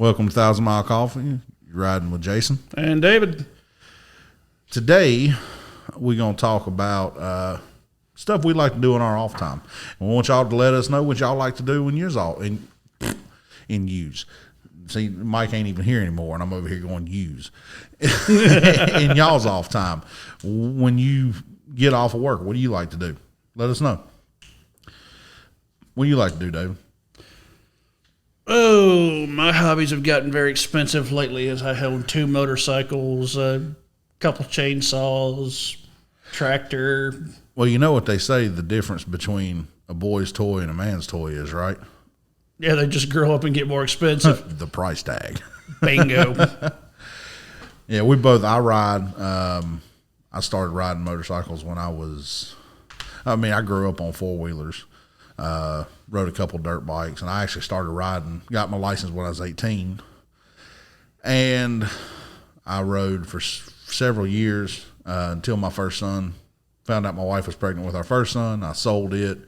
Welcome to Thousand Mile Coffee. You're riding with Jason and David. Today, we're going to talk about stuff we like to do in our off time. And we want y'all to let us know what y'all like to do when you're all in use. See, Mike ain't even here anymore, and I'm over here going use. In y'all's off time. When you get off of work, what do you like to do? Let us know. What do you like to do, David? Oh, my hobbies have gotten very expensive lately as I own 2 motorcycles, a couple chainsaws, tractor. Well, you know what they say the difference between a boy's toy and a man's toy is, right? Yeah, they just grow up and get more expensive. The price tag. Bingo. Yeah, I ride. I started riding motorcycles when I grew up on 4-wheelers. Rode a couple dirt bikes, and I actually started riding, got my license when I was 18. And I rode for several years until my first son. Found out my wife was pregnant with our first son. I sold it,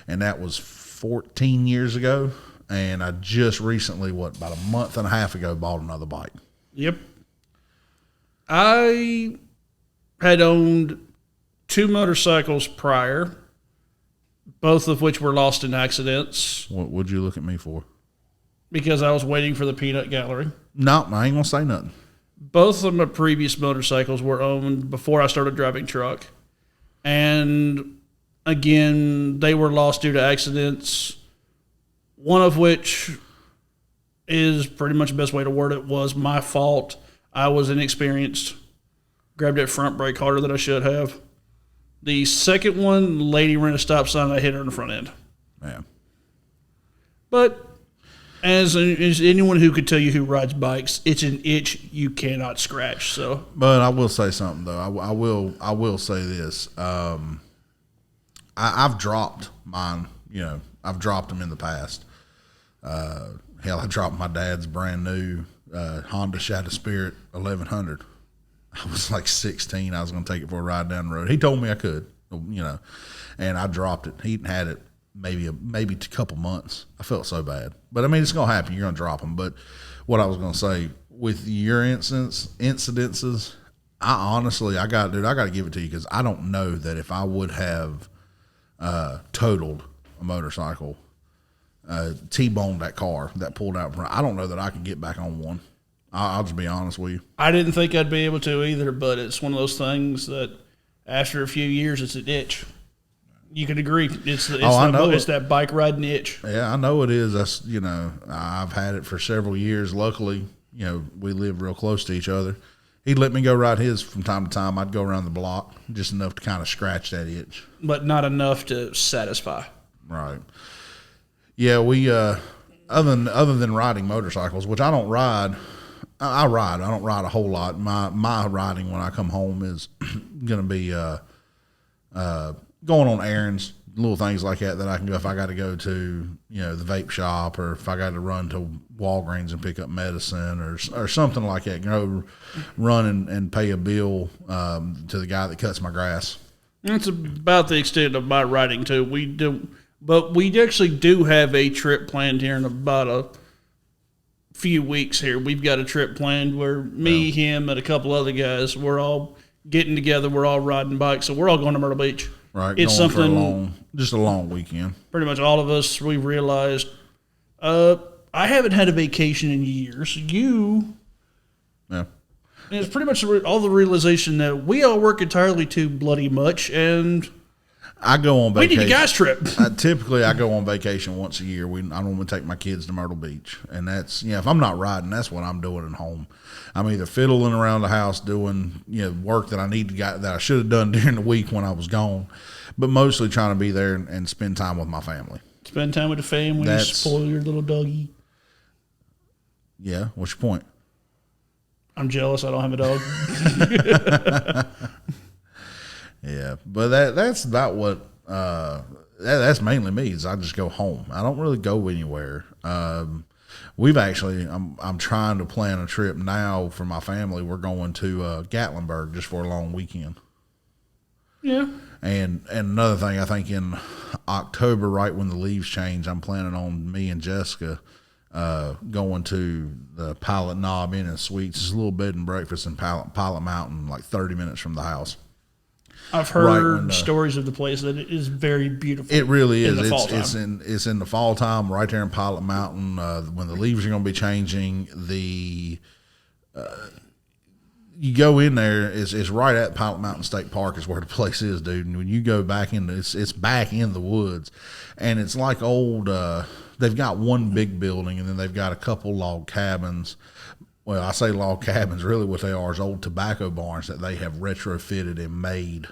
and that was 14 years ago. And I just recently, about a month and a half ago, bought another bike. Yep. I had owned 2 motorcycles prior, both of which were lost in accidents. What would you look at me for? Because I was waiting for the peanut gallery. No, I ain't going to say nothing. Both of my previous motorcycles were owned before I started driving truck. And again, they were lost due to accidents. One of which is pretty much the best way to word it was my fault. I was inexperienced. Grabbed that front brake harder than I should have. The second one, lady ran a stop sign and I hit her in the front end. Yeah. But as anyone who could tell you who rides bikes, it's an itch you cannot scratch. So, but I will say something though. I will say this. I've dropped mine. You know, I've dropped them in the past. Hell, I dropped my dad's brand new Honda Shadow Spirit 1100. I was like 16. I was going to take it for a ride down the road. He told me I could, you know, and I dropped it. He had it maybe a couple months. I felt so bad, but I mean, it's going to happen. You're going to drop them. But what I was going to say with your incidences, I got to give it to you because I don't know that if I would have totaled a motorcycle, T-boned that car that pulled out in front, I don't know that I could get back on one. I'll just be honest with you. I didn't think I'd be able to either, but it's one of those things that after a few years, it's an itch. You can agree. It's that bike riding itch. Yeah, I know it is. That's, you know, I've had it for several years. Luckily, you know, we live real close to each other. He'd let me go ride his from time to time. I'd go around the block just enough to kind of scratch that itch. But not enough to satisfy. Right. Yeah, we other than riding motorcycles, which I don't ride. I ride. I don't ride a whole lot. My riding when I come home is going to be going on errands, little things like that I can go if I got to go to, you know, the vape shop, or if I got to run to Walgreens and pick up medicine or something like that. Go run and pay a bill to the guy that cuts my grass. That's about the extent of my riding too. But we actually do have a trip planned here in about a few weeks here. We've got a trip planned where me, him, and a couple other guys, we're all getting together. We're all riding bikes, so we're all going to Myrtle Beach. Right, it's going something just a long weekend. Pretty much all of us, we realized. I haven't had a vacation in years. Yeah. And it's pretty much all the realization that we all work entirely too bloody much, and I go on vacation. We need a guys trip. Typically, I go on vacation once a year. I normally take my kids to Myrtle Beach, and that's, if I'm not riding, that's what I'm doing at home. I'm either fiddling around the house doing, work that that I should have done during the week when I was gone, but mostly trying to be there and spend time with my family. Spend time with the family, spoil your little doggy. Yeah, what's your point? I'm jealous. I don't have a dog. Yeah, but that's about what that's mainly me. Is I just go home. I don't really go anywhere. We've actually I'm trying to plan a trip now for my family. We're going to Gatlinburg just for a long weekend. Yeah. And another thing, I think in October, right when the leaves change, I'm planning on me and Jessica going to the Pilot Knob Inn and Suites. It's a little bed and breakfast in Pilot Mountain, like 30 minutes from the house. I've heard stories of the place that it is very beautiful. It really is. In the fall time. It's in the fall time, right there in Pilot Mountain. When the leaves are going to be changing, you go in there. It's right at Pilot Mountain State Park is where the place is, dude. And when you go back in, it's back in the woods, and it's like old. They've got one big building, and then they've got a couple log cabins. Well, I say log cabins. Really, what they are is old tobacco barns that they have retrofitted and made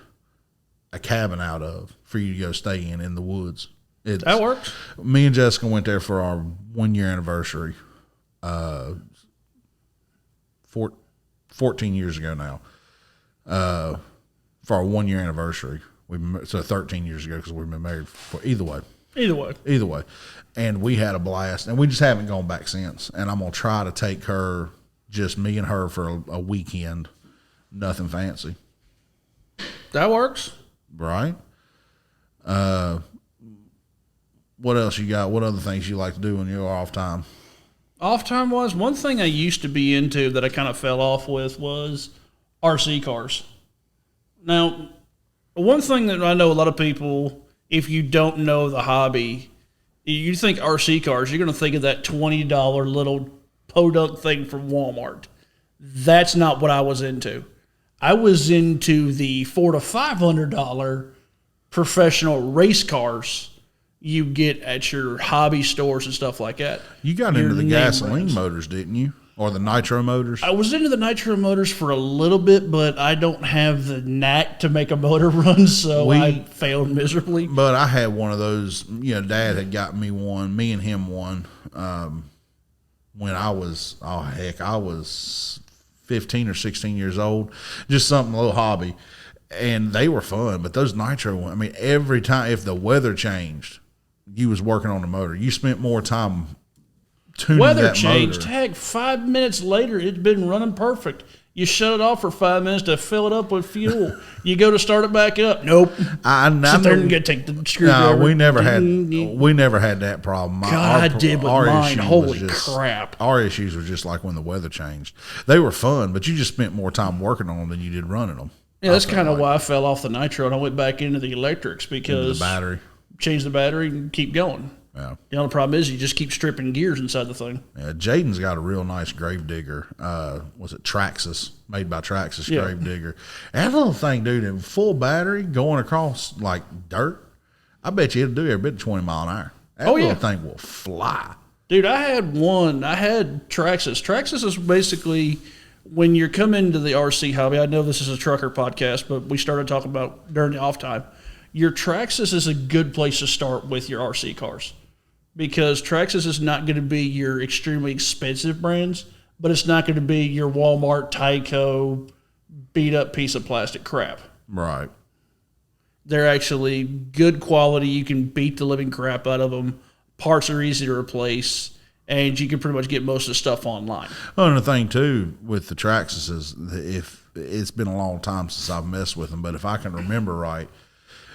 a cabin out of for you to go stay in the woods. That works. Me and Jessica went there for our 1 year anniversary, 14 years ago now, for our 1 year anniversary. So 13 years ago because we've been married for either way. And we had a blast, and we just haven't gone back since. And I'm going to try to take her, just me and her, for a weekend. Nothing fancy. That works. Right. What else you got? What other things you like to do when you're off time? Off time was one thing I used to be into that I kind of fell off with was RC cars. Now, one thing that I know a lot of people, if you don't know the hobby, you think RC cars, you're going to think of that $20 little podunk thing from Walmart. That's not what I was into. I was into the $400 to $500 professional race cars you get at your hobby stores and stuff like that. You got into the gasoline motors, didn't you? Or the nitro motors? I was into the nitro motors for a little bit, but I don't have the knack to make a motor run, so I failed miserably. But I had one of those. Dad had got me one, me and him one, when I was, I was 15 or 16 years old. Just something, a little hobby. And they were fun, but those nitro ones, I mean, every time, if the weather changed, you was working on the motor. You spent more time tuning weather that changed. motor. Heck, 5 minutes later, it's been running perfect. You shut it off for 5 minutes to fill it up with fuel. You go to start it back up. Nope. Sit there and take the screwdriver. No, we never had that problem. God, I did with mine. Holy crap. Our issues were just like when the weather changed. They were fun, but you just spent more time working on them than you did running them. Yeah, that's kind of why I fell off the nitro and I went back into the electrics because the battery. Change the battery and keep going. Yeah. The only problem is you just keep stripping gears inside the thing. Yeah, Jaden's got a real nice Gravedigger. Was it Traxxas? Made by Traxxas Gravedigger. That little thing, dude, in full battery going across like dirt, I bet you it'll do every bit of 20 mile an hour. That little thing will fly. Dude, I had Traxxas. Traxxas is basically when you're coming to the RC hobby. I know this is a trucker podcast, but we started talking about during the off time. Your Traxxas is a good place to start with your RC cars because Traxxas is not going to be your extremely expensive brands, but it's not going to be your Walmart, Tyco, beat up piece of plastic crap. Right. They're actually good quality. You can beat the living crap out of them. Parts are easy to replace, and you can pretty much get most of the stuff online. Well, and the thing, too, with the Traxxas is if it's been a long time since I've messed with them, but if I can remember right,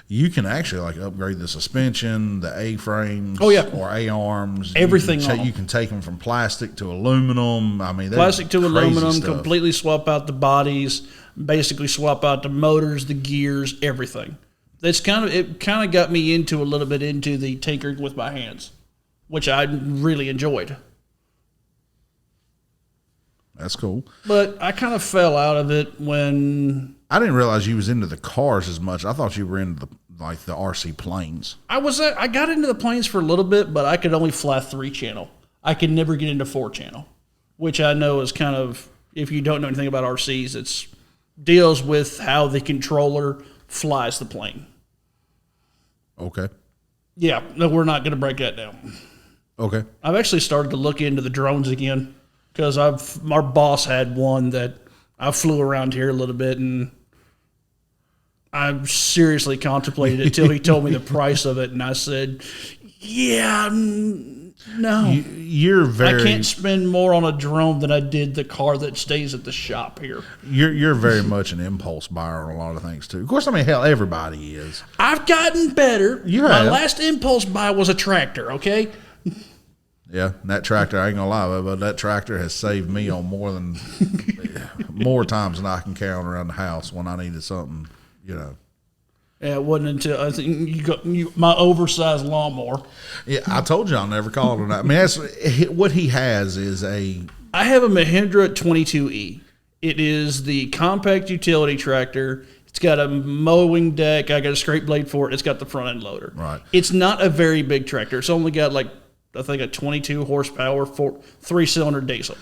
you can actually like upgrade the suspension, the A-frames, or A-arms. Everything you can take them from plastic to aluminum. I mean, plastic to aluminum, stuff. Completely swap out the bodies, basically swap out the motors, the gears, everything. It kind of got me into a little bit into the tinkering with my hands, which I really enjoyed. That's cool. But I kind of fell out of it when I didn't realize you was into the cars as much. I thought you were into the RC planes. I got into the planes for a little bit, but I could only fly 3-channel. I could never get into 4-channel, which I know is kind of, if you don't know anything about RCs, it's deals with how the controller flies the plane. Okay. Yeah, no, we're not going to break that down. Okay. I've actually started to look into the drones again because our boss had one that I flew around here a little bit, and I seriously contemplated it until he told me the price of it, and I said, yeah, no. I can't spend more on a drone than I did the car that stays at the shop here. You're very much an impulse buyer on a lot of things, too. Of course, I mean, hell, everybody is. I've gotten better. You My have. last impulse buy was a tractor, okay? Yeah, that tractor, I ain't gonna lie, but that tractor has saved me on more times than I can count around the house when I needed something, you know. Yeah, it wasn't until I think you got my oversized lawnmower. Yeah, I told you I'll never call it that. I mean, that's what he has is I have a Mahindra 22E. It is the compact utility tractor. It's got a mowing deck. I got a scrape blade for it. It's got the front end loader. Right. It's not a very big tractor. It's only got I think a 22 horsepower, 3-cylinder diesel.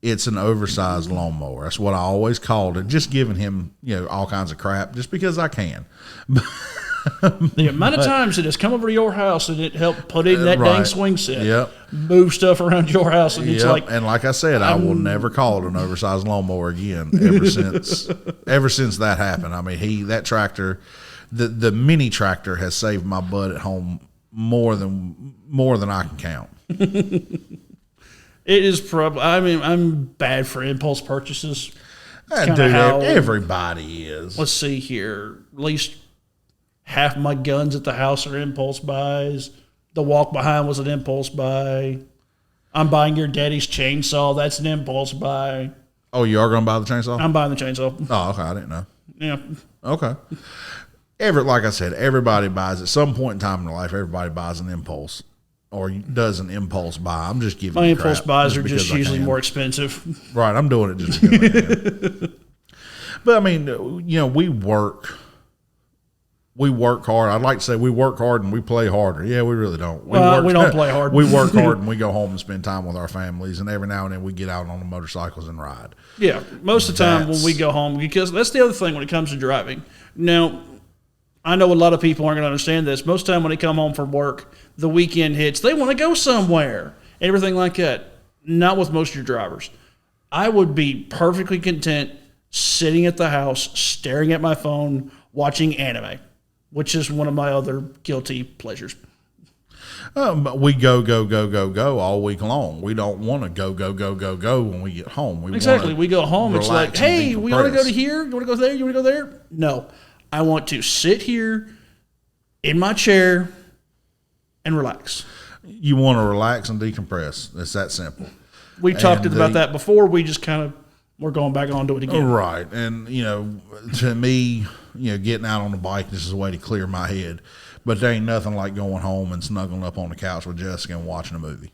It's an oversized lawnmower. That's what I always called it. Just giving him, all kinds of crap just because I can. The amount of times it has come over to your house and it helped put in that dang swing set. Yep. Move stuff around your house. And it's like, and like I said, I will never call it an oversized lawnmower again ever since that happened. I mean, that tractor, the mini tractor has saved my butt at home more than I can count. It is probably, I mean, I'm bad for impulse purchases. Dude, everybody is. Let's see here. At least half my guns at the house are impulse buys. The walk behind was an impulse buy. I'm buying your daddy's chainsaw. That's an impulse buy. Oh, you are going to buy the chainsaw? I'm buying the chainsaw. Oh, okay. I didn't know. Yeah. Okay. Like I said, everybody buys at some point in time in their life. Everybody buys an impulse or does an impulse buy. I'm just giving my you impulse crap buys are just I usually can. more expensive. Right. I'm doing it just because I can. But I mean, we work hard. I'd like to say we work hard and we play harder. Yeah, we really don't. We don't play hard. We work hard and we go home and spend time with our families. And every now and then we get out on the motorcycles and ride. Yeah, most of the time when we go home, because that's the other thing when it comes to driving. Now, I know a lot of people aren't going to understand this. Most of the time when they come home from work, the weekend hits, they want to go somewhere, everything like that. Not with most of your drivers. I would be perfectly content sitting at the house, staring at my phone, watching anime, which is one of my other guilty pleasures. But we go all week long. We don't want to go when we get home. We go home. It's like, hey, we want to go to here. You want to go there? You want to go there? No. I want to sit here in my chair and relax. You want to relax and decompress. It's that simple. We talked about that before. We just we're going back on to it again. Right. And, to me, getting out on the bike, this is a way to clear my head. But there ain't nothing like going home and snuggling up on the couch with Jessica and watching a movie.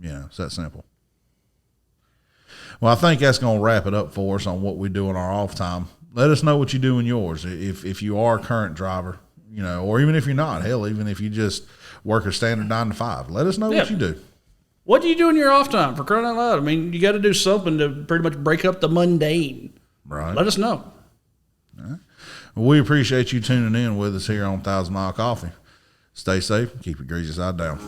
It's that simple. Well, I think that's going to wrap it up for us on what we do in our off time. Let us know what you do in yours. If you are a current driver, or even if you're not, hell, even if you just work a standard 9 to 5, let us know what you do. What do you do in your off time, for crying out loud? I mean, you got to do something to pretty much break up the mundane. Right. Let us know. All right. Well, we appreciate you tuning in with us here on 1,000 Mile Coffee. Stay safe. Keep your greasy side down.